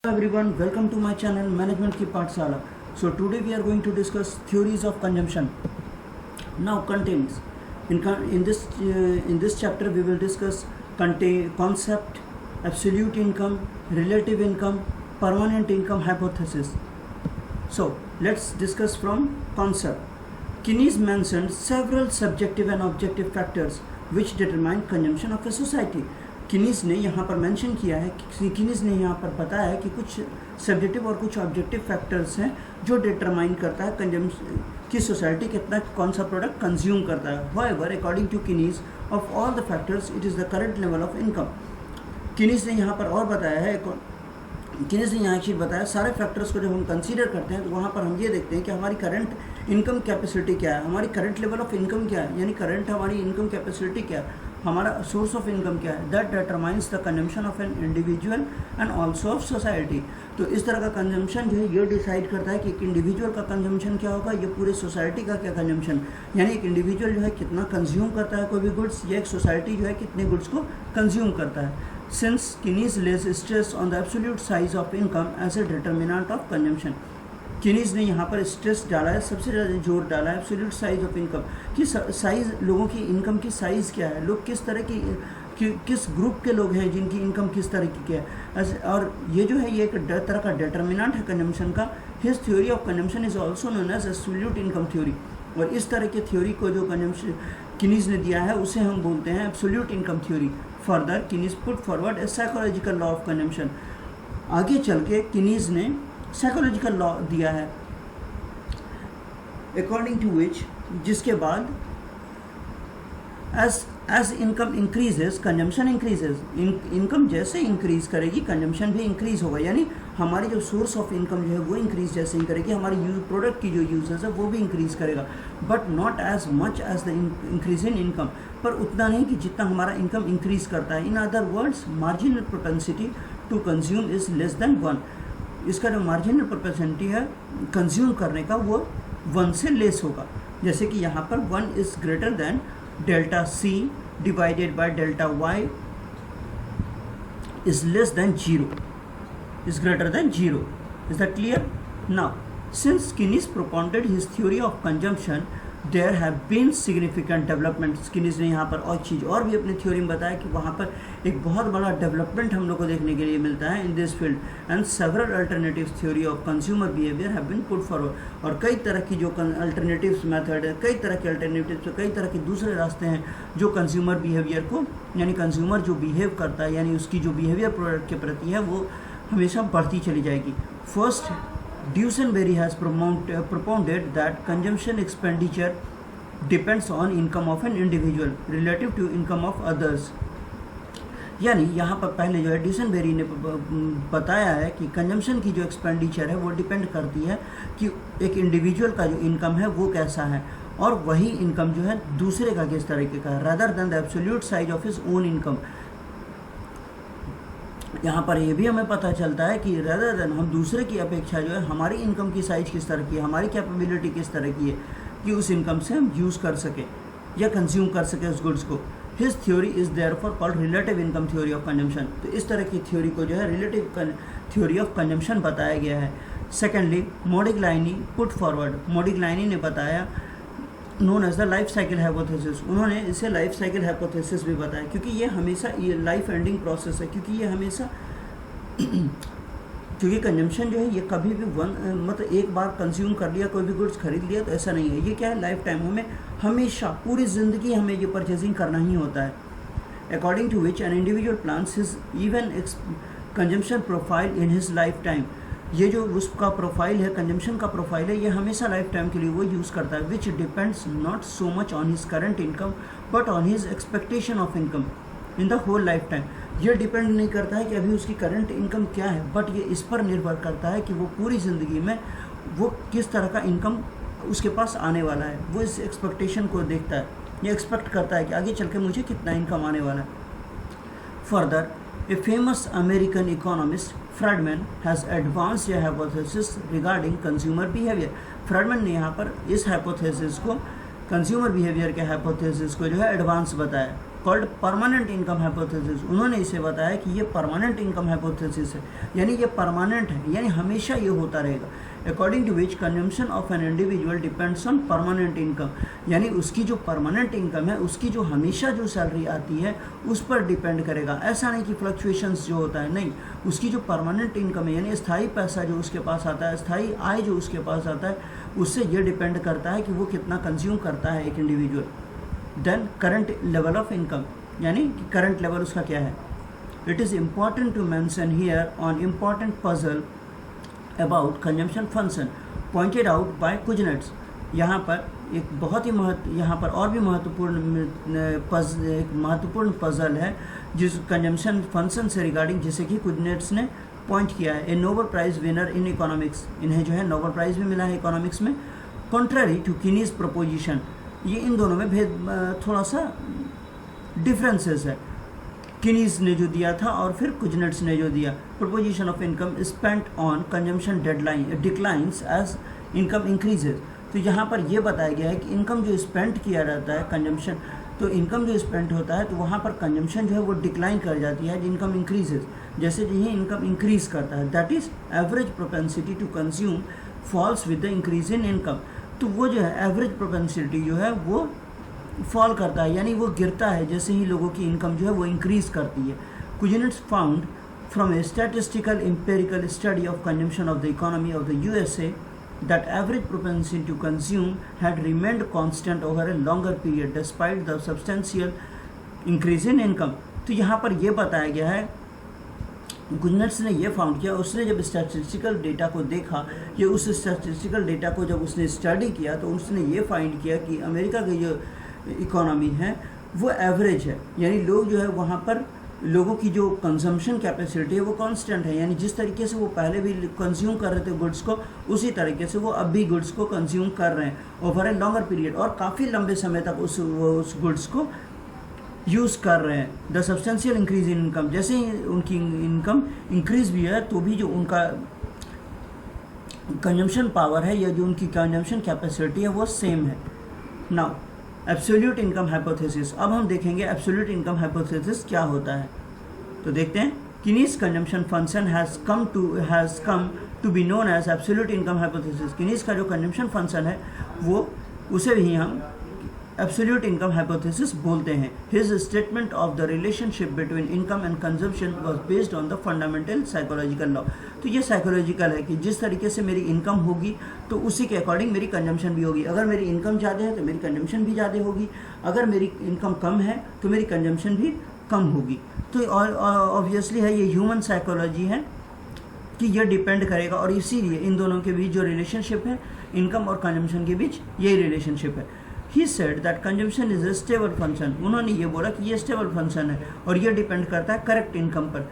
Hello everyone, welcome to my channel Management Ki Pathshala. So today we are going to discuss theories of consumption. Now contains in this chapter we will discuss concept, absolute income, relative income, permanent income hypothesis. So let's discuss from concept. Keynes mentioned several subjective and objective factors which determine consumption of a society. कीनीस ने यहाँ पर mention किया है, कीनीस ने यहाँ पर बताया है कि कुछ सब्जेक्टिव और कुछ ऑब्जेक्टिव फैक्टर्स हैं जो डिटरमाइन करता है कंजम्पशन की सोसाइटी कितना कौन सा प्रोडक्ट कंज्यूम करता है. However according to Keynes of all the factors it is the current level of income. Keynes ने यहाँ पर और बताया है, कीनीस ने यहाँ एक चीज़ बताया, सारे फैक्टर्स को जब हम कंसीडर करते हैं तो वहाँ पर हम ये देखते हैं कि हमारी करंट इनकम कैपेसिटी क्या है, हमारी करंट लेवल ऑफ इनकम क्या है, यानी करंट हमारी इनकम कैपेसिटी क्या है, हमारा सोर्स ऑफ इनकम क्या है. That determines the consumption of an individual and also of society. तो इस तरह का कंजम्पशन जो है ये डिसाइड करता है कि एक इंडिविजुअल का कंजम्पशन क्या होगा, ये पूरे सोसाइटी का क्या कंजम्पशन, यानी एक इंडिविजुअल जो है कितना कंज्यूम करता है कोई भी गुड्स, या एक सोसाइटी जो है कितने गुड्स को कंज्यूम करता है. Since Keynes lays stress on the absolute size of income as a determinant of consumption. Keynes ने यहाँ पर स्ट्रेस डाला है, सबसे ज़्यादा जोर डाला है एब्सोल्यूट साइज ऑफ इनकम कि साइज़, लोगों की इनकम की साइज़ क्या है, लोग किस तरह की किस ग्रुप के लोग हैं जिनकी इनकम किस तरह की है. और ये जो है ये एक तरह का डिटर्मिनेंट है कंजम्पशन का. His theory of consumption is also known as absolute income theory. और इस तरह के थ्योरी को जो कंजम्पशन कीनीस ने दिया है उसे हम बोलते हैं absolute income theory. Further Keynes put forward a psychological law of consumption. आगे चल के कीनीस ने साइकोलॉजिकल लॉ दिया है अकॉर्डिंग टू विच, जिसके बाद as income increases consumption increases. Income जैसे इंक्रीज करेगी कंजम्पशन भी इंक्रीज होगा, यानी हमारी जो सोर्स ऑफ इनकम जो है वो इंक्रीज जैसे ही करेगी, हमारी प्रोडक्ट की जो यूजेस है वो भी इंक्रीज करेगा, but not as much as the increase in income. पर उतना नहीं कि जितना हमारा इनकम इंक्रीज करता है. In other words marginal propensity to consume is less than 1. इसका जो मार्जिनल प्रोपेंसिटी है कंज्यूम करने का वो 1 से लेस होगा. जैसे कि यहाँ पर 1 is greater than delta C divided by delta Y is less than 0, is greater than 0. Is that clear? Now since Keynes propounded his theory of consumption there have been significant development. Keynes ने यहाँ पर और चीज़ और भी अपनी theory में बताया कि वहाँ पर एक बहुत बड़ा डेवलपमेंट हम लोग को देखने के लिए मिलता है in this field. And several alternative theory of consumer behaviour have been put forward. और कई तरह की जो अल्टरनेटिव्स मेथड है, कई तरह के अल्टरनेटिव्स, कई तरह के दूसरे रास्ते हैं जो कंज्यूमर बिहेवियर को, यानी कंज्यूमर जो बिहेव करता है, यानी उसकी जो बिहेवियर प्रोडक्ट के प्रति है वो हमेशा बढ़ती चली जाएगी. First, Dusenberry has propounded that consumption expenditure depends on income of an individual relative to income of others. यानी यहाँ पर पहले जो है ड्यूसेनबेरी ने बताया है कि कंजम्पशन की जो एक्सपेंडिचर है वो डिपेंड करती है कि एक इंडिविजुअल का जो इनकम है वो कैसा है, और वही इनकम जो है दूसरे का किस तरीके का है, rather than the absolute size of his own income. यहाँ पर ये भी हमें पता चलता है कि रदर देन हम दूसरे की अपेक्षा जो है हमारी इनकम की साइज किस तरह की है, हमारी कैपेबिलिटी किस तरह की है कि उस इनकम से हम यूज़ कर सकें या कंज्यूम कर सकें उस गुड्स को. His theory is therefore called relative income theory of consumption. तो इस तरह की थ्योरी को जो है रिलेटिव थ्योरी ऑफ कंजम्पशन बताया गया है. Secondly, Modigliani put forward. Modigliani ने बताया known as the life cycle hypothesis. उन्होंने इसे लाइफ साइकिल हाइपोथेसिस भी बताया क्योंकि ये हमेशा ये लाइफ एंडिंग प्रोसेस है, क्योंकि ये हमेशा क्योंकि कंजम्पशन जो है ये कभी भी मतलब एक बार कंज्यूम कर लिया, कोई भी गुड्स खरीद लिया तो ऐसा नहीं है. ये क्या है, लाइफ टाइम, हमें हमेशा पूरी ज़िंदगी हमें ये परचेजिंग करना ही होता है. According to which an individual plans his even consumption profile in his lifetime. ये जो उसका प्रोफाइल है, कंजम्पशन का प्रोफाइल है, ये हमेशा लाइफ टाइम के लिए वो यूज़ करता है. Which depends not so much on his current income but on his expectation of income in the whole lifetime. ये डिपेंड नहीं करता है कि अभी उसकी करंट इनकम क्या है, बट ये इस पर निर्भर करता है कि वो पूरी ज़िंदगी में वो किस तरह का इनकम उसके पास आने वाला है. वो इस एक्सपेक्टेशन को देखता है, ये एक्सपेक्ट करता है कि आगे चल के मुझे कितना इनकम आने वाला है. Further, a famous American economist Friedman has advanced a hypothesis regarding consumer behavior. Friedman ने यहाँ पर इस hypothesis को, consumer behavior के hypothesis को जो है एडवांस बताया. Called permanent income hypothesis. उन्होंने इसे बताया कि ये परमानेंट इनकम हाइपोथेसिस है, यानी ये परमानेंट है, यानी हमेशा ये होता रहेगा। According to which consumption of an individual depends on permanent income, यानी उसकी जो परमानेंट इनकम है, उसकी जो हमेशा जो सैलरी आती है उस पर डिपेंड करेगा। ऐसा नहीं कि फ्लक्चुएशंस जो होता है, नहीं, उसकी जो परमानेंट इनकम है, यानी स्थायी पैसा जो उसके पास आता है, स्थायी आय जो उसके पास आता है, उससे ये डिपेंड करता है कि वो कितना कंज्यूम करता है एक individual. Then current level of income, यानी कि करंट लेवल उसका क्या है। It is important to mention here on important puzzle about consumption function pointed out by Kuznets. यहाँ पर एक बहुत ही यहाँ पर और भी एक महत्वपूर्ण पजल है जिस कंजम्पशन फंक्शन से रिगार्डिंग, जिसे कि कुजनेट्स ने पॉइंट किया है। A Nobel prize winner in economics, इन्हें जो है नोबेल प्राइज़ भी मिला है इकोनॉमिक्स में। कॉन्ट्ररी टू किनीज प्रपोजिशन, ये इन दोनों में थोड़ा सा डिफरेंसेस है। किनीज ने जो दिया था और फिर कुजनेट्स ने जो दिया। Proposition of income spent on consumption declines as income increases. तो यहाँ पर ये बताया गया है कि इनकम जो स्पेंड किया जाता है कंजम्पशन, तो इनकम जो स्पेंड होता है तो वहाँ पर कंजम्पशन जो है वो डिक्लाइन कर जाती है, इनकम इंक्रीजेज। जैसे ये इनकम इंक्रीज करता है, that is average propensity to consume falls with the increase in income. तो वो जो है एवरेज प्रोपेंसिटी जो है वो फॉल करता है, यानी वो गिरता है जैसे ही लोगों की इनकम जो है वो इंक्रीज करती है। Kuznets found from A statistical empirical study of consumption of the economy of the USA that average propensity to consume had remained constant over a longer period despite the substantial increase in income। तो यहाँ पर ये बताया गया है, Kuznets ने ये found किया, उसने जब स्टैटिस्टिकल डेटा को देखा, ये उस स्टैटिस्टिकल डेटा को जब उसने स्टडी किया तो उसने ये फाइंड किया कि अमेरिका की जो इकोनॉमी है वो एवरेज है, यानी लोग जो है वहाँ पर लोगों की जो कंजम्पशन कैपेसिटी है वो कांस्टेंट है, यानी जिस तरीके से वो पहले भी कंज्यूम कर रहे थे गुड्स को, उसी तरीके से वो अब भी गुड्स को कंज्यूम कर रहे हैं ओवर ए लॉन्गर पीरियड, और काफ़ी लंबे समय तक उस गुड्स को यूज़ कर रहे हैं। The substantial increase in income, जैसे ही उनकी इनकम इंक्रीज भी है तो भी जो उनका कंजम्पशन पावर है या जो उनकी कंजम्पशन कैपेसिटी है वो सेम है। नाउ एब्सोल्यूट इनकम हाइपोथेसिस, अब हम देखेंगे एब्सोल्यूट इनकम हाइपोथेसिस क्या होता है। तो देखते हैं, Keynes consumption function has come to be known as absolute income hypothesis. Keynes का जो कंजम्पशन फंक्शन है वो उसे भी हम एब्सोल्यूट इनकम हाइपोथेसिस बोलते हैं। His statement of the relationship between income and consumption was based on the fundamental psychological law. तो ये साइकोलॉजिकल है कि जिस तरीके से मेरी इनकम होगी तो उसी के अकॉर्डिंग मेरी कंजम्पशन भी होगी। अगर मेरी इनकम ज़्यादा है तो मेरी कंजम्पशन भी ज़्यादा होगी, अगर मेरी इनकम कम है तो मेरी कंजम्पशन भी कम होगी। तो ऑब्वियसली है, ये ह्यूमन साइकोलॉजी है कि यह डिपेंड करेगा, और इसीलिए इन दोनों के बीच जो रिलेशनशिप है, इनकम और कंजम्पशन के बीच यही रिलेशनशिप है। He said that consumption is a stable function। उन्होंने ये बोला कि ये स्टेबल फंक्शन है और ये डिपेंड करता है करेक्ट इनकम पर।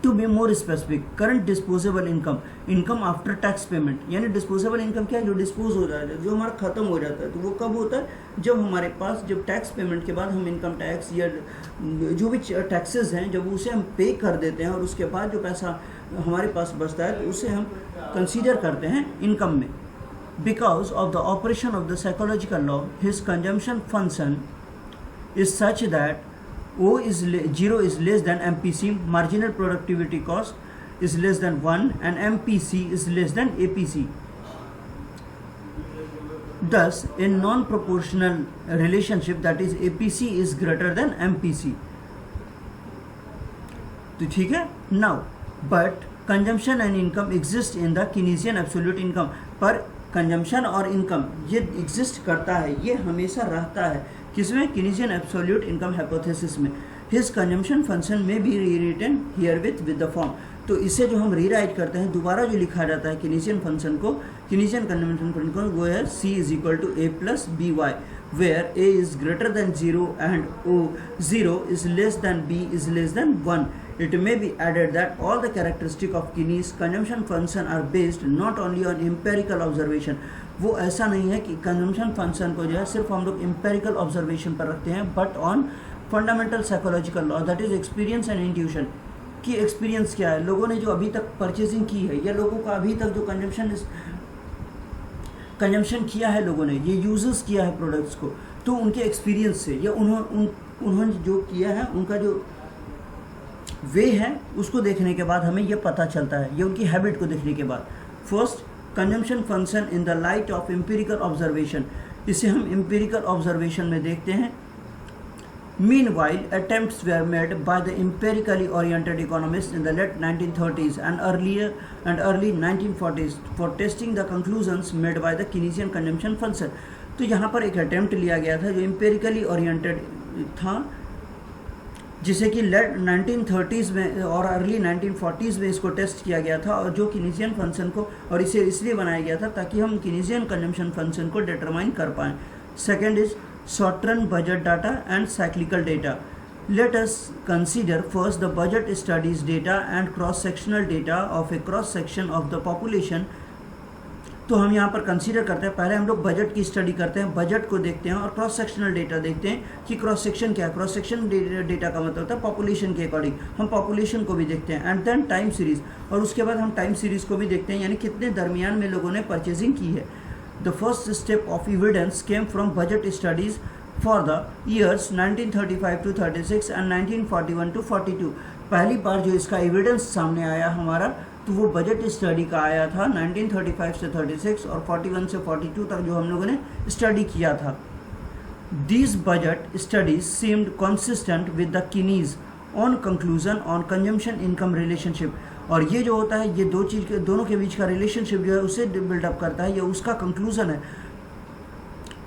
To be more specific, current disposable income, income after tax payment, यानी डिस्पोजेबल इनकम क्या है, जो डिस्पोज हो जाता है, जो हमारा खत्म हो जाता है। तो वो कब होता है, जब हमारे पास, जब टैक्स पेमेंट के बाद हम इनकम टैक्स या जो भी टैक्सेस हैं जब उसे हम पे कर देते हैं और उसके बाद जो पैसा हमारे पास बचता है तो उसे हम कंसीडर करते हैं इनकम में। Because of the operation of the psychological law, his consumption function is such that O0 is less than MPC, marginal productivity cost is less than 1, and MPC is less than APC. Thus, a non-proportional relationship, that is APC, is greater than MPC. तो ठीक है। Now, but consumption and income exist in the Keynesian absolute income, पर consumption और income ये exist करता है, ये हमेशा रहता है किसमें, किनीजियन एब्सोल्यूट इनकम हाइपोथेसिस में। हिज कंजम्पशन फंक्शन में be rewritten here with the form. तो इसे जो हम रीराइट करते हैं, दोबारा जो लिखा जाता है किनीजियन फंक्शन को, किनीजियन कंजम्पशन फंक्शन को, वो है C is equal to A plus BY, where A is greater than 0 and O0 is less than B is less than 1. It may be added that all the characteristics of Keynes consumption function are based not only on empirical observation। वो ऐसा नहीं है कि consumption function को जो है सिर्फ हम लोग एम्पेरिकल ऑब्जर्वेशन पर रखते हैं, but on fundamental psychological law, that is experience and intuition. कि एक्सपीरियंस क्या है, लोगों ने जो अभी तक परचेजिंग की है या लोगों का अभी तक जो कंजम्पशन किया है लोगों ने, ये यूजेस किया है प्रोडक्ट्स को, तो उनके एक्सपीरियंस से या उन्होंने जो किया है, उनका जो वे है, उसको देखने के बाद हमें ये पता चलता है, ये उनकी हैबिट को देखने के बाद। First, consumption function in the light of empirical observation, इसे हम एम्पिरिकल ऑब्जर्वेशन में देखते हैं। Meanwhile, attempts were made by the empirically oriented economists in the late 1930s and early 1940s for testing the conclusions made by the Keynesian consumption function. तो यहाँ पर एक attempt लिया गया था जो एम्पेरिकली ओरिएंटेड था, जिसे कि लेट 1930s में और अर्ली 1940s में इसको टेस्ट किया गया था, और जो कीनेसियन फंक्शन को, और इसे इसलिए बनाया गया था ताकि हम कीनेसियन कंजम्पशन फंक्शन को डिटरमाइन कर पाएँ। Second is short-term budget data and cyclical data. Let us consider first the budget studies data and cross-sectional data of a cross-section of the population. तो हम यहाँ पर कंसीडर करते हैं, पहले हम लोग बजट की स्टडी करते हैं, बजट को देखते हैं और क्रॉस सेक्शनल डेटा देखते हैं कि क्रॉस सेक्शन क्या है। क्रॉस सेक्शन डेटा का मतलब होता है पॉपुलेशन के अकॉर्डिंग, हम पॉपुलेशन को भी देखते हैं, एंड देन टाइम सीरीज, और उसके बाद हम टाइम सीरीज को भी देखते हैं, यानी कितने दरमियान में लोगों ने परचेजिंग की है। The first step of evidence came from budget studies for the years 1935 to 36 and 1941 to 42. पहली बार जो इसका एविडेंस सामने आया हमारा, तो वो बजट स्टडी का आया था 1935 से 36 और 41 से 42 तक जो हम लोगों ने स्टडी किया था। These budget studies seemed consistent with the Keynes on conclusion on consumption income relationship. और ये जो होता है, ये दो चीज़ के दोनों के बीच का रिलेशनशिप जो है उसे बिल्डअप करता है, ये उसका कंक्लूजन है,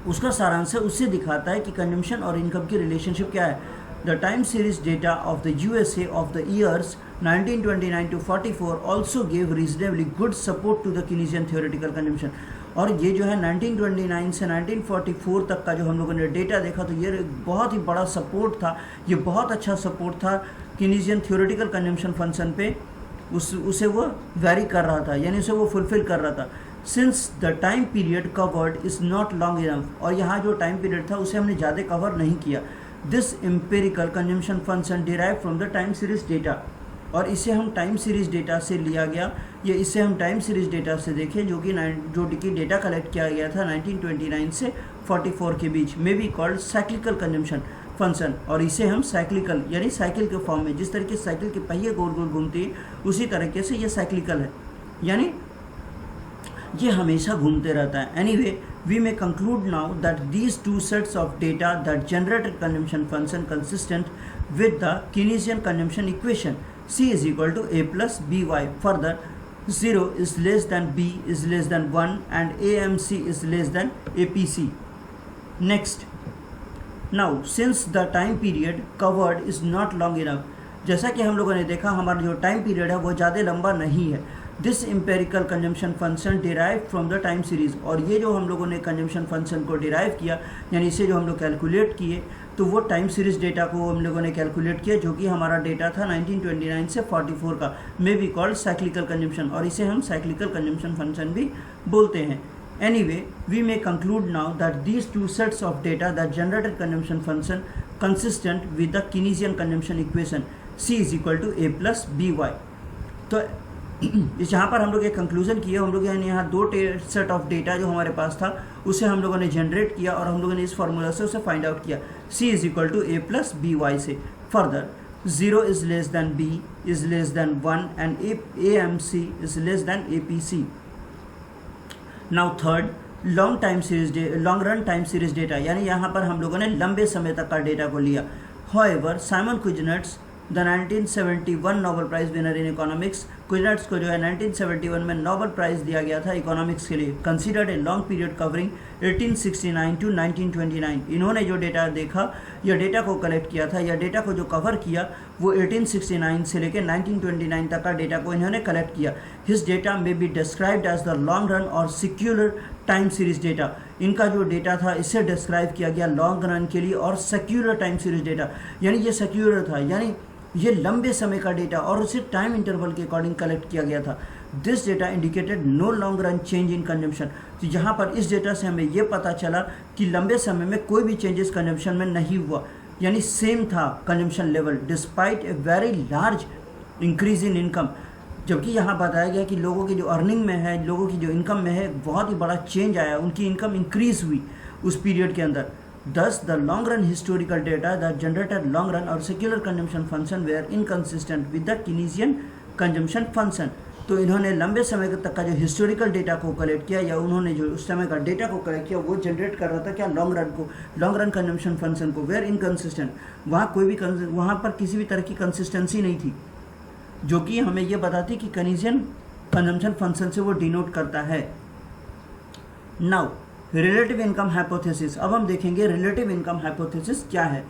उसका सारांश है, उससे दिखाता है कि कंजम्पशन और इनकम की रिलेशनशिप क्या है। The time series data of the USA of the years 1929 to 44 also gave reasonably good support to the Keynesian theoretical consumption. और ये जो है 1929 से 1944 तक का जो हम लोगों ने डेटा देखा, तो ये बहुत ही बड़ा सपोर्ट था, ये बहुत अच्छा सपोर्ट था कीनेसियन थ्योरेटिकल कंजम्पशन फंक्शन पे, उसे वो वेरी कर रहा था, यानी उसे वो फुलफिल कर रहा था। Since the time period covered is not long enough, और यहाँ जो टाइम पीरियड था उसे हमने ज़्यादा कवर नहीं किया। This empirical consumption function derive from the time series data, और इसे हम टाइम सीरीज डेटा से लिया गया, या इसे हम टाइम सीरीज डेटा से देखें जो कि डेटा कलेक्ट किया गया था 1929 से 44 के बीच, में भी कॉल्ड साइक्लिकल कंजम्पशन फंक्शन। और इसे हम साइक्लिकल यानी साइकिल के फॉर्म में, जिस तरीके से साइकिल के पहिए गोल गोल घूमती है उसी तरीके से ये साइक्लिकल है, यानी ये हमेशा घूमते रहता है। Anyway, we may conclude now that these two sets of data that generated consumption function consistent with the Keynesian consumption equation C is equal to A plus BY. Further, 0 is less than B is less than 1 and AMC is less than APC. Next, now since the time period covered is not long enough, जैसा कि हम लोगों ने देखा हमारा जो time period है वो ज़्यादा लंबा नहीं है। This empirical consumption function derive from the time series, और ये जो हम लोगों ने कंजम्पशन फंक्शन को डिराइव किया, यानी इसे जो हम लोग कैलकुलेट किए, तो वो टाइम सीरीज डेटा को हम लोगों ने कैलकुलेट किया, जो कि हमारा डेटा था 1929 से 44 का, may be called cyclical consumption, और इसे हम साइक्लिकल कंजम्पशन फंक्शन भी बोलते हैं। Anyway, we may conclude now that these two sets of data that generated consumption function consistent with the Keynesian consumption equation C is equal to A plus BY। तो इस यहाँ पर हम लोग एक कंक्लूजन किया, हम लोग यहाँ दो सेट ऑफ डेटा जो हमारे पास था उसे हम लोगों ने जनरेट किया, और हम लोगों ने इस फार्मूला से उसे फाइंड आउट किया, C is equal to A plus BY से। Further, 0 is less than B is less than 1 and AMC is less than APC। Now third, long run time series data, यानी यहाँ पर हम लोगों ने लंबे समय तक का डेटा को लिया। However, Simon Kuznets the 1971 Nobel prize winner in economics, Kuznets को जो है 1971 में नोबेल प्राइज़ दिया गया था इकोनॉमिक्स के लिए, considered a long period covering 1869 to 1929। इन्होंने जो डेटा देखा या डेटा को कलेक्ट किया था या डेटा को जो कवर किया वो 1869 से लेकर 1929 तक का डेटा को इन्होंने कलेक्ट किया। हिज डेटा में be described as the long run और सिक्यूलर टाइम सीरीज डेटा। इनका जो डेटा था इससे डिस्क्राइब किया गया लॉन्ग रन के लिए और सेक्यूलर टाइम सीरीज डेटा, यानी ये सेक्यूलर था, यानी ये लंबे समय का डेटा और उसे टाइम इंटरवल के अकॉर्डिंग कलेक्ट किया गया था। This data indicated no long run change in consumption. तो यहाँ पर इस डेटा से हमें ये पता चला कि लंबे समय में कोई भी चेंजेस कंजम्पशन में नहीं हुआ, यानी सेम था consumption level despite a very large increase in income. जबकि यहाँ बताया गया कि लोगों की जो अर्निंग में है, लोगों की जो इनकम में है, बहुत ही बड़ा चेंज आया, उनकी इनकम इंक्रीज़ हुई उस पीरियड के अंदर। Thus, the long run historical data that generated long run or secular consumption function were inconsistent with the Keynesian consumption function. तो इन्होंने लंबे समय तक का जो हिस्टोरिकल डेटा को कलेक्ट किया या उन्होंने जो उस समय का डेटा को कलेक्ट किया वो जनरेट कर रहा था क्या लॉन्ग रन कंजम्पशन फंक्शन को, वेयर इनकंसिस्टेंट, वहाँ पर किसी भी तरह की कंसिस्टेंसी नहीं थी, जो कि हमें ये बताती कि कनीजियन कंजम्पशन फंक्शन से वो डिनोट करता है. Now relative income hypothesis. अब हम देखेंगे रिलेटिव इनकम हाइपोथेसिस क्या है.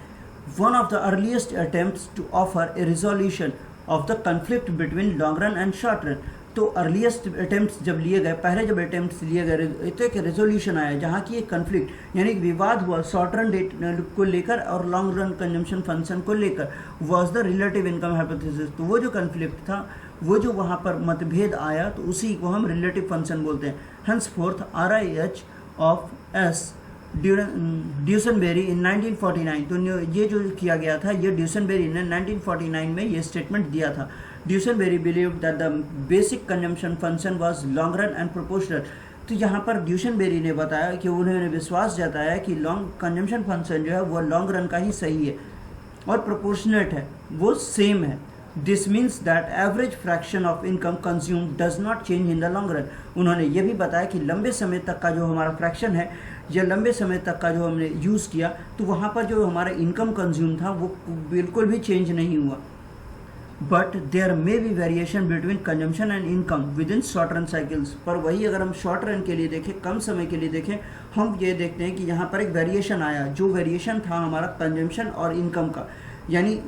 One of the earliest attempts to offer a resolution of the conflict between long run and short run. तो अर्लीस्ट अटेम्प्ट्स जब लिए गए, पहले जब अटेम्प्ट्स लिए गए तो एक रेजोल्यूशन आया जहाँ की एक कन्फ्लिक्ट यानी विवाद हुआ शॉर्ट रन डेट को लेकर और लॉन्ग रन कंजम्पशन फंक्शन को लेकर, was the relative income hypothesis. तो वो जो कन्फ्लिक्ट था, वो जो वहाँ पर मतभेद आया, तो उसी को हम रिलेटिव फंक्शन बोलते हैं. हेंसफोर्थ RIH ऑफ S ड्यूसनबेरी इन 1949. तो ये जो किया गया था, ये ड्यूसनबेरी ने 1949 में ये स्टेटमेंट दिया था. Duesenberry believe that the basic consumption function was long run and proportional. तो यहाँ पर ड्यूसनबेरी ने बताया कि उन्होंने विश्वास जताया कि लॉन्ग कंजम्पशन फंक्शन जो है वो लॉन्ग रन का ही सही है और प्रोपोर्शनेट है, वो सेम है. This means that average fraction of income consume does not change in the long run. उन्होंने ये भी बताया कि लंबे समय तक का जो हमारा फ्रैक्शन है या लंबे समय तक का जो हमने यूज़ किया, तो वहाँ पर जो हमारा इनकम कंज्यूम था वो बिल्कुल भी चेंज नहीं हुआ. But there may be variation between consumption and income within short run cycles. पर वही अगर हम शॉर्ट रन के लिए देखें, कम समय के लिए देखें, हम ये देखते हैं कि यहाँ पर एक वेरिएशन आया. जो वेरिएशन था हमारा कंजम्पशन और इनकम का, यानी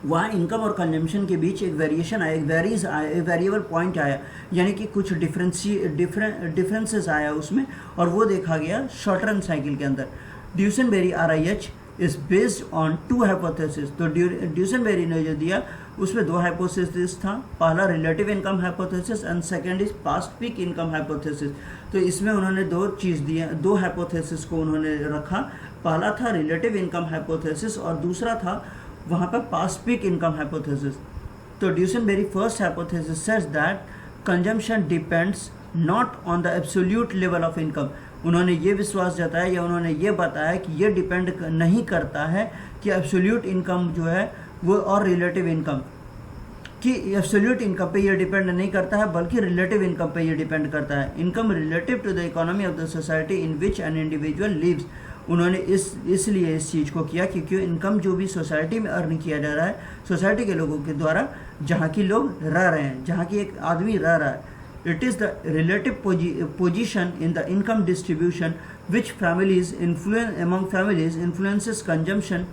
वहाँ इनकम और कंजम्पशन के बीच एक वेरिएशन आया, एक वेरिएबल पॉइंट आया, यानी कि कुछ डिफरेंसेस आया उसमें, और वो देखा गया शॉर्ट रन साइकिल के अंदर. ड्यूसनबेरी RIH is based on 2 hypothesis. तो ड्यूसनबेरी ने जो दिया उसमें 2 हाइपोथेसिस था. पहला relative income hypothesis and second is past peak income hypothesis. तो इसमें उन्होंने 2 चीज़ दिया, 2 हाइपोथेसिस को उन्होंने रखा. पहला था रिलेटिव इनकम हाइपोथेसिस और दूसरा था वहाँ पर पास्ट पीक इनकम हाइपोथेसिस. तो Duesenberry first hypothesis says that consumption depends not on the absolute level of income. उन्होंने ये विश्वास जताया या उन्होंने ये बताया कि ये डिपेंड नहीं करता है कि एब्सोल्यूट इनकम जो है वो और रिलेटिव इनकम, कि एब्सोल्यूट इनकम पे ये डिपेंड नहीं करता है, बल्कि रिलेटिव इनकम पे ये डिपेंड करता है. Income relative to the economy of the society in which an individual lives. उन्होंने इसलिए इस चीज़ को किया क्योंकि इनकम जो भी सोसाइटी में अर्न किया जा रहा है, सोसाइटी के लोगों के द्वारा, जहाँ की लोग रह रहे हैं, जहाँ की एक आदमी रह रहा है, it is the relative position in the income distribution which among families influences consumption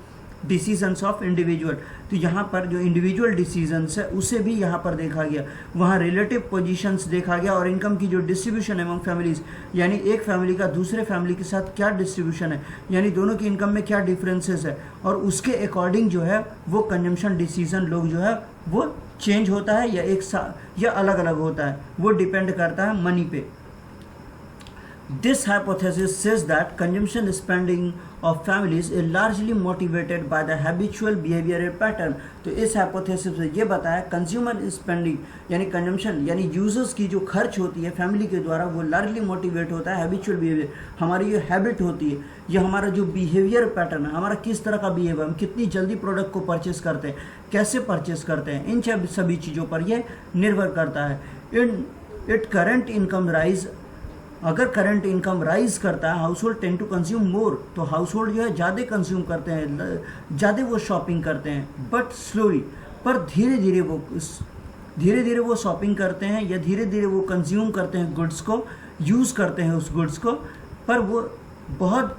decisions of individual. तो यहाँ पर जो इंडिविजुअल डिसीजंस है उसे भी यहाँ पर देखा गया, वहाँ रिलेटिव पोजीशंस देखा गया, और इनकम की जो डिस्ट्रीब्यूशन among फैमिलीज, यानी एक फैमिली का दूसरे फैमिली के साथ क्या डिस्ट्रीब्यूशन है, यानी दोनों की इनकम में क्या डिफरेंसेस है, और उसके अकॉर्डिंग जो है वो कंजम्पशन डिसीजन लोग जो है वो चेंज होता है या अलग अलग होता है, वो डिपेंड करता है मनी पे. This hypothesis says that consumption spending of families is largely motivated by the habitual behavioral pattern. तो इस hypothesis से ये बताया consumer spending यानी consumption यानी users की जो खर्च होती है फैमिली के द्वारा, वो largely motivate होता है habitual behavior. हमारी ये habit होती है, ये हमारा जो behavior pattern है, हमारा किस तरह का behavior, हम कितनी जल्दी प्रोडक्ट को परचेस करते हैं, कैसे परचेस करते हैं, इन सभी चीज़ों पर ये निर्भर करता है. इट करंट इनकम राइज, अगर करंट इनकम राइज करता है, household tend to consume more. तो हाउस होल्ड जो है ज़्यादा कंज्यूम करते हैं, ज़्यादा वो शॉपिंग करते हैं, बट स्लोली, पर धीरे धीरे वो शॉपिंग करते हैं या धीरे धीरे वो कंज्यूम करते हैं गुड्स को, यूज़ करते हैं उस गुड्स को, पर वो बहुत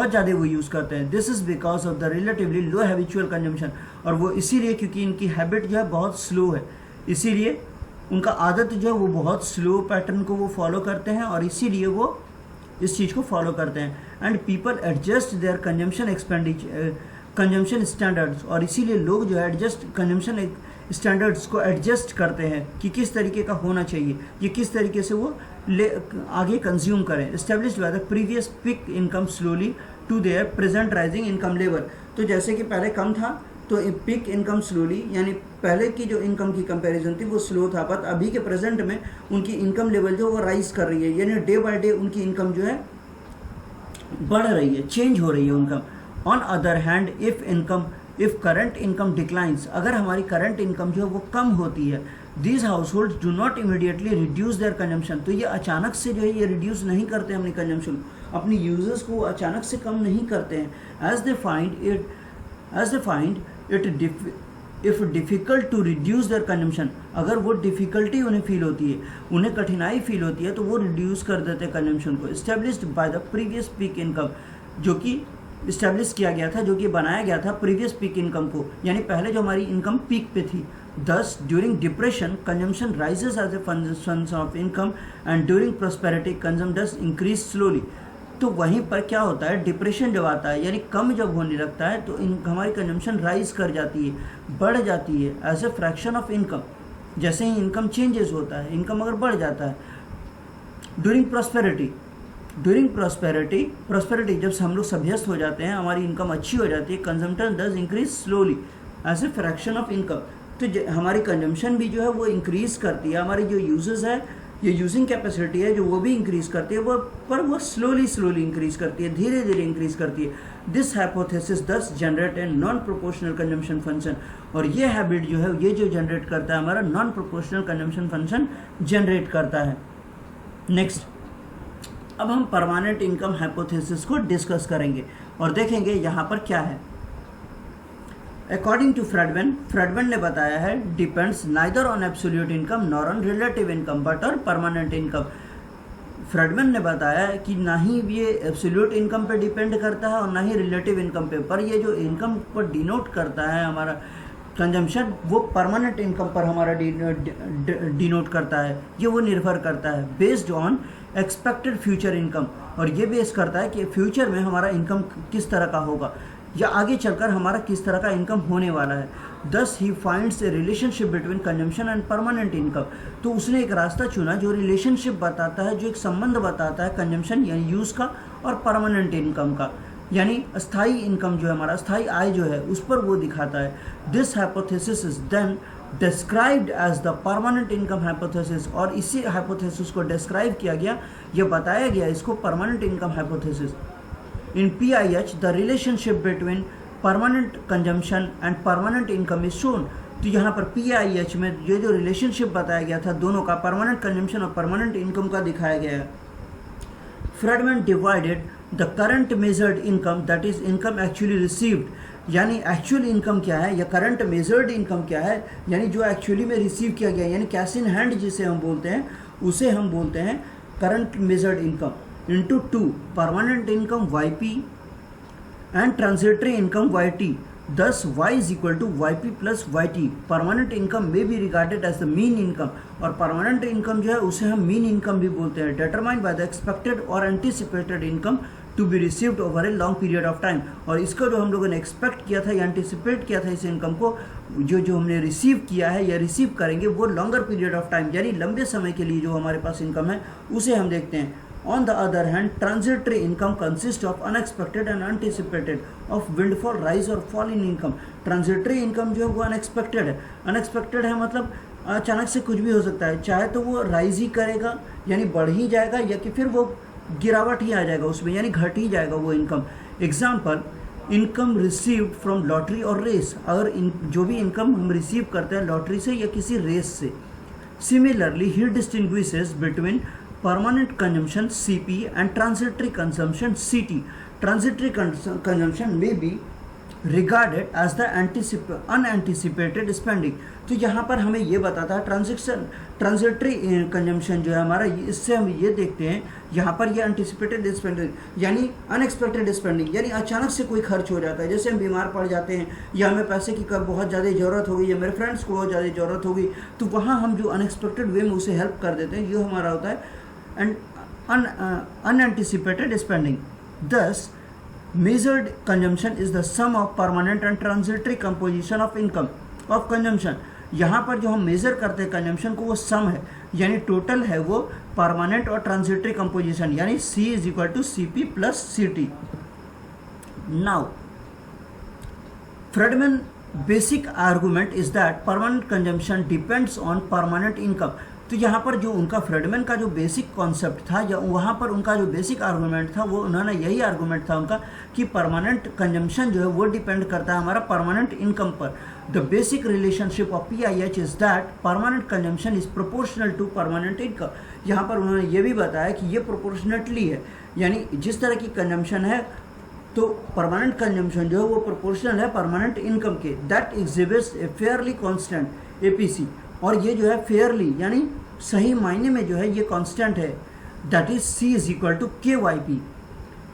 ज़्यादा वो यूज़ करते हैं. This is because of the relatively low habitual consumption. और वो इसीलिए क्योंकि इनकी हैबिट जो है बहुत स्लो है, इसीलिए उनका आदत जो है वो बहुत स्लो पैटर्न को वो फॉलो करते हैं, और इसीलिए वो इस चीज़ को फॉलो करते हैं. And people adjust there consumption standards. और इसीलिए लोग जो है कंजम्पशन स्टैंडर्ड्स को एडजस्ट करते हैं कि किस तरीके का होना चाहिए, ये किस तरीके से वो आगे कंज्यूम करें. Established by the previous peak income slowly to their present rising income level. तो जैसे कि पहले कम था तो पिक इनकम स्लोली, यानी पहले की जो इनकम की कंपैरिजन थी वो स्लो था, पर अभी के प्रेजेंट में उनकी इनकम लेवल जो वो राइज कर रही है, यानी डे बाय डे उनकी इनकम जो है बढ़ रही है, चेंज हो रही है income. On other hand if current income declines, अगर हमारी करंट इनकम जो है वो कम होती है, these house hold do not immediately reduce their consumption, तो ये अचानक से जो है ये रिड्यूस नहीं करते अपनी कंजम्पशन, अपनी यूजर्स को अचानक से कम नहीं करते हैं। As they find it if difficult to reduce their consumption, अगर वो डिफ़िकल्टी उन्हें फील होती है, उन्हें कठिनाई फील होती है, तो वो रिड्यूस कर देते हैं कंजम्पशन को। Established bye the previous peak income, जो कि इस्टेब्लिश किया गया था, जो कि बनाया गया था प्रीवियस पीक इनकम को, यानी पहले जो हमारी इनकम पीक पे थी। Thus during depression consumption rises as a function of income and during prosperity consumption does increase slowly, तो वहीं पर क्या होता है, डिप्रेशन जब आता है यानी कम जब होने लगता है तो हमारी कंजम्पशन राइज कर जाती है, बढ़ जाती है as a fraction of income. जैसे ही इनकम चेंजेस होता है, इनकम अगर बढ़ जाता है। ड्यूरिंग प्रॉस्पेरिटी जब हम लोग सभ्यस्त हो जाते हैं, हमारी इनकम अच्छी हो जाती है, consumption does increase slowly as a fraction of income, तो हमारी कंजम्पशन भी जो है वो इंक्रीज करती है, हमारी जो यूजेस है, ये यूजिंग कैपेसिटी है जो वो भी इंक्रीज करती है, वो स्लोली इंक्रीज करती है, धीरे धीरे इंक्रीज करती है। दिस हाइपोथेसिस दस generate a non proportional consumption function, और ये हैबिट जो है ये जो जनरेट करता है हमारा non proportional consumption function generate करता है। नेक्स्ट, अब हम परमानेंट इनकम हाइपोथेसिस को डिस्कस करेंगे और देखेंगे यहाँ पर क्या है। अकॉर्डिंग टू फ्रेडमैन ने बताया है, depends neither on absolute income nor on relative income but on permanent income. Friedmann ने बताया है कि ना ही ये एब्सोल्यूट इनकम पे डिपेंड करता है और ना ही रिलेटिव इनकम पे, पर ये जो इनकम पर डिनोट करता है हमारा कंजम्पशन, वो परमानेंट इनकम पर हमारा डिनोट करता है, ये वो निर्भर करता है based on expected future income, और ये बेस करता है कि फ्यूचर में हमारा इनकम किस तरह का होगा या आगे चलकर हमारा किस तरह का इनकम होने वाला है। दस he finds A relationship between consumption and permanent income, तो उसने एक रास्ता चुना जो रिलेशनशिप बताता है, जो एक संबंध बताता है कंजम्पशन यानी यूज़ का और परमानेंट इनकम का, यानी अस्थाई इनकम जो है हमारा अस्थाई आय जो है उस पर वो दिखाता है। This hypothesis is then described as the permanent income hypothesis, और इसी हाइपोथेसिस को डिस्क्राइब किया गया, यह बताया गया इसको permanent income hypothesis. In PIH, the relationship between permanent consumption and permanent income is shown. तो यहाँ पर PIH में ये जो रिलेशनशिप बताया गया था दोनों का, परमानेंट कंजम्पशन और परमानेंट इनकम का दिखाया गया है। Friedmann divided the current measured income that is income actually received, यानी एक्चुअल इनकम क्या है या करंट मेजर्ड इनकम क्या है, यानी जो एक्चुअली में रिसीव किया गया, यानी कैश इन हैंड जिसे हम बोलते हैं, उसे हम बोलते हैं current measured income, into 2 permanent income YP and transitory income YT. Thus Y is equal to YP plus YT. Permanent income may be regarded as the mean income, और permanent income जो है उसे हम mean income भी बोलते हैं, determined by the expected or anticipated income to be received over a long period of time। और इसका जो हम लोगों ने एक्सपेक्ट किया था या एंटिसिपेट किया था इस इनकम को, जो हमने रिसीव किया है या रिसीव करेंगे, वो लॉन्गर पीरियड ऑफ टाइम यानी लंबे समय के लिए जो हमारे पास इनकम है उसे हम देखते हैं। On the other hand, transitory income consists of unexpected and anticipated of windfall, rise or fall in income। Transitory income जो है वो unexpected है, unexpected है मतलब अचानक से कुछ भी हो सकता है, चाहे तो वो राइज ही करेगा यानी बढ़ ही जाएगा, या कि फिर वो गिरावट ही आ जाएगा उसमें यानी घट ही जाएगा वो income. Example, income received from lottery और रेस, अगर जो भी इनकम हम रिसीव करते हैं लॉटरी से या किसी रेस से। Similarly he distinguishes between permanent consumption CP and transitory consumption CT। Transitory consumption may be regarded as the unanticipated spending। तो यहाँ पर हमें ये बताता है ट्रांजिटरी कंजम्पशन जो है हमारा, इससे हम ये देखते हैं यहाँ पर ये एंटिसिपेटेड स्पेंडिंग यानी अनएक्सपेक्टेड स्पेंडिंग, यानी अचानक से कोई खर्च हो जाता है, जैसे हम बीमार पड़ जाते हैं या हमें पैसे की बहुत ज़्यादा ज़रूरत होगी या मेरे फ्रेंड्स को बहुत ज़्यादा ज़रूरत होगी, तो वहाँ हम जो अनएक्सपेक्टेड वे में उसे हेल्प कर देते हैं, ये हमारा होता है and unanticipated spending। Thus, measured consumption is the sum of permanent and transitory composition of income of consumption। यहाँ पर जो हम मेजर करते हैं कंजम्पशन को वो सम है, यानी टोटल है वो परमानेंट और ट्रांजिटरी कंपोजिशन, यानी C is equal to CP plus CT। Now Friedman basic argument is that permanent consumption depends on permanent income. तो यहाँ पर जो उनका फ्रेडमैन का जो बेसिक कॉन्सेप्ट था या वहाँ पर उनका जो बेसिक आर्गूमेंट था वो उन्होंने यही आर्गूमेंट था उनका कि परमानेंट कंजम्पशन जो है वो डिपेंड करता है हमारा परमानेंट इनकम पर। The basic relationship of PIH is that permanent consumption is proportional to permanent income. यहाँ पर उन्होंने ये भी बताया कि ये प्रोपोर्शनेटली है, यानी जिस तरह की कंजम्पशन है तो परमानेंट कंजम्पशन जो है वो प्रोपोर्शनल है परमानेंट इनकम के। That exhibits A Fairlie constant APC, और ये जो है फेयरली यानी सही मायने में जो है ये कांस्टेंट है। That is C is equal to KYP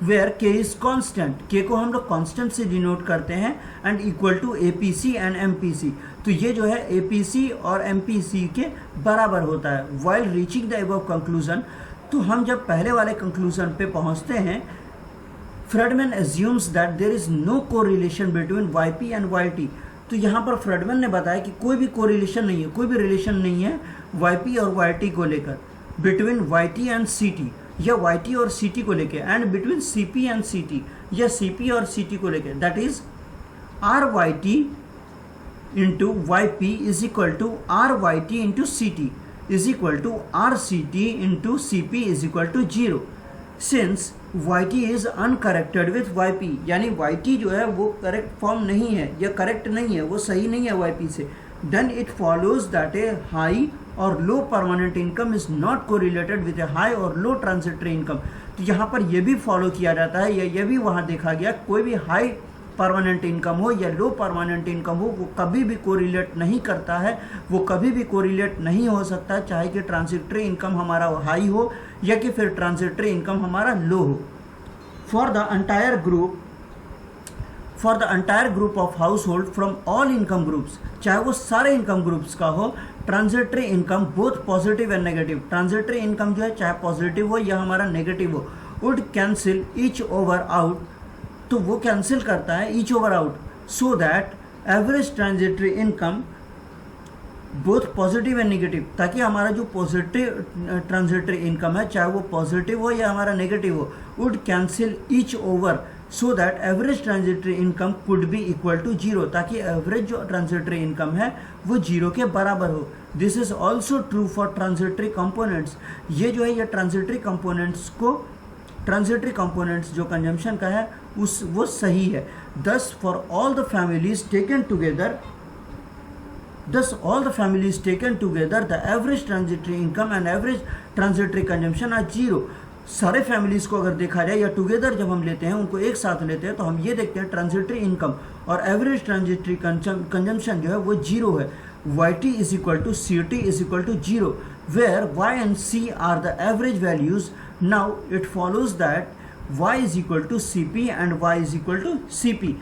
where K is constant. K को हम लोग कांस्टेंट से डिनोट करते हैं and equal to APC and MPC। तो ये जो है APC और MPC के बराबर होता है। While reaching the above conclusion, तो हम जब पहले वाले कंक्लूजन पे पहुंचते हैं, Friedmann assumes that there is no correlation between YP and YT। तो यहाँ पर फ्रेडमैन ने बताया कि कोई भी कोरिलेशन नहीं है, कोई भी रिलेशन नहीं है YP और YT को लेकर, बिटवीन YT एंड CT या YT और CT को लेकर, and between CP and CT या CP और CT को लेकर। That is RYT into YP is equal to RYT into CT is equal to RCT into CP is equal to 0। Since YT is uncorrected with YP, यानी YT जो है वो correct form नहीं है या करेक्ट नहीं है, वो सही नहीं है YP से, then it follows that a high और low permanent income is not correlated with a high और लो ट्रांजिटरी इनकम। तो यहाँ पर ये भी फॉलो किया जाता है या ये भी वहाँ देखा गया, कोई भी हाई परमानेंट इनकम हो या लो परमानेंट इनकम हो, वो कभी भी कोरिलेट नहीं करता है, वो कभी भी कोरिलेट नहीं हो सकता, चाहे कि ट्रांजिटरी इनकम हमारा हाई हो या कि फिर ट्रांजिटरी इनकम हमारा लो हो। For the entire group of house hold from all income groups, चाहे वो सारे इनकम ग्रुप्स का हो, transitory income both positive and negative, transitory income जो है चाहे पॉजिटिव हो या हमारा नेगेटिव हो, would cancel each over out, तो वो कैंसिल करता है each over out, so that average transitory income both positive and negative, ताकि हमारा जो पॉजिटिव ट्रांजिटरी इनकम है चाहे वो पॉजिटिव हो या हमारा नेगेटिव हो, would cancel each over so that average transitory income could be equal to 0, ताकि एवरेज जो ट्रांजिटरी इनकम है वो 0 के बराबर हो। This is also true for transitory components, ये जो है ये ट्रांजिटरी कंपोनेंट्स जो कंजम्पशन का है वो सही है। Thus for all the families taken together the average transitory income and average transitory consumption are 0। सारे फैमिलीज को अगर देखा जाए या टुगेदर जब हम लेते हैं, उनको एक साथ लेते हैं, तो हम ये देखते हैं ट्रांजिटरी इनकम और एवरेज ट्रांजिटरी कंजम्पशन जो है वो 0 है। YT is equal to CT is equal to 0 where Y and C are the average values. Now it follows that Y is equal to CP and Y is equal to CP।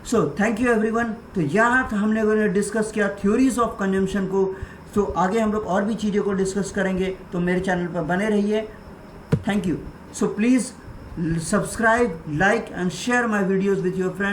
So thank you everyone. तो यहाँ हमने discuss किया theories of consumption को। तो आगे हम लोग और भी चीज़ों को डिस्कस करेंगे, तो मेरे चैनल पर बने रहिए। Thank you. So please subscribe, like and share my videos with your friends.